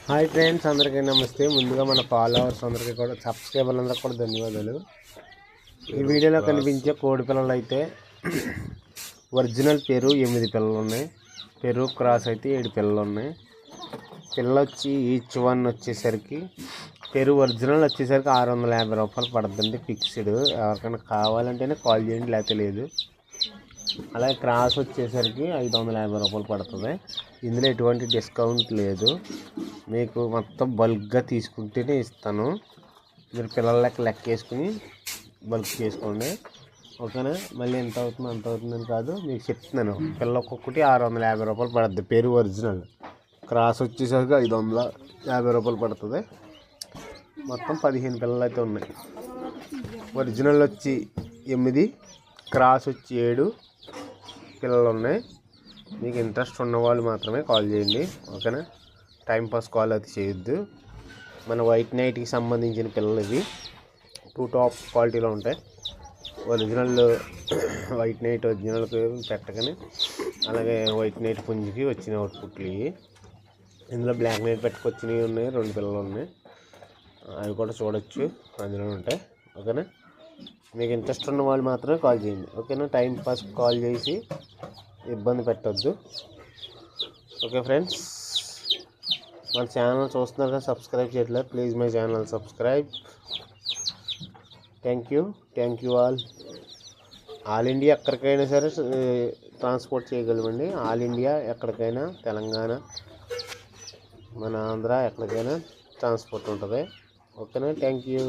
Hi friends, అందరికీ నమస్తే. ముందుగా మన ఫాలోవర్స్ అందరికీ కూడా, సబ్స్క్రైబర్లు అందరికీ కూడా ధన్యవాదాలు. ఈ వీడియోలో కనిపించే కోడి పిల్లలు అయితే ఒరిజినల్ పెరు 8 పిల్లలు ఉన్నాయి. పెరు క్రాస్ అయితే 7 పిల్లలు ఉన్నాయి. పిల్లలు వచ్చి ఈచ్ వన్ వచ్చేసరికి పెరు ఒరిజినల్ వచ్చేసరికి 650 రూపాయలు పడుతుంది ఫిక్స్డ్. ఎవరికైనా కావాలంటేనే కాల్ చేయండి, లేకపోతే లేదు. అలాగే క్రాస్ వచ్చేసరికి 550 రూపాయలు పడుతుంది. ఇందులో ఎటువంటి డిస్కౌంట్ లేదు. మీకు మొత్తం బల్క్గా తీసుకుంటేనే ఇస్తాను. మీరు పిల్లల లెక్క వేసుకుని బల్క్ చేసుకోండి, ఓకేనా. మళ్ళీ ఎంత అవుతుంది అంత అవుతుందని కాదు, మీకు చెప్తున్నాను. పిల్ల ఒక్కొక్కటి 650 రూపాయలు పడుతుంది. Peru original. క్రాస్ వచ్చేసరికి 550 రూపాయలు పడుతుంది. మొత్తం 15 పిల్లలు అయితే ఉన్నాయి. ఒరిజినల్ వచ్చి 8, క్రాస్ వచ్చి 7 పిల్లలు ఉన్నాయి. మీకు ఇంట్రెస్ట్ ఉన్నవాళ్ళు మాత్రమే కాల్ చేయండి, ఓకేనా. టైంపాస్ కాల్ అది చేయొద్దు. మన వైట్ నైట్కి సంబంధించిన పిల్లలు ఇవి 2 టాప్ క్వాలిటీలో ఉంటాయి. ఒరిజినల్ వైట్ నైట్ ఒరిజినల్కి పెట్టగానే, అలాగే వైట్ నైట్ పుంజికి వచ్చిన అవుట్పుట్లు ఇవి. ఇందులో బ్లాక్ నైట్ పెట్టుకొచ్చినవి ఉన్నాయి, 2 పిల్లలు ఉన్నాయి. అవి కూడా చూడొచ్చు, అందులో ఉంటాయి, ఓకేనా. మీకు ఇంట్రెస్ట్ ఉన్న వాళ్ళు మాత్రమే కాల్ చేయండి, ఓకేనా. టైంపాస్ కాల్ చేసి ఇబ్బంది పెట్టద్దు, ఓకే ఫ్రెండ్స్. మన ఛానల్ చూస్తున్నారు కదా, సబ్స్క్రైబ్ చేయట్లేదు, please my channel subscribe. Thank you all India ఎక్కడికైనా సరే ట్రాన్స్పోర్ట్ చేయగలమండి. ఆల్ ఇండియా ఎక్కడికైనా, తెలంగాణ, మన ఆంధ్ర ఎక్కడికైనా ట్రాన్స్పోర్ట్ ఉంటుంది, ఓకేనా. Thank you.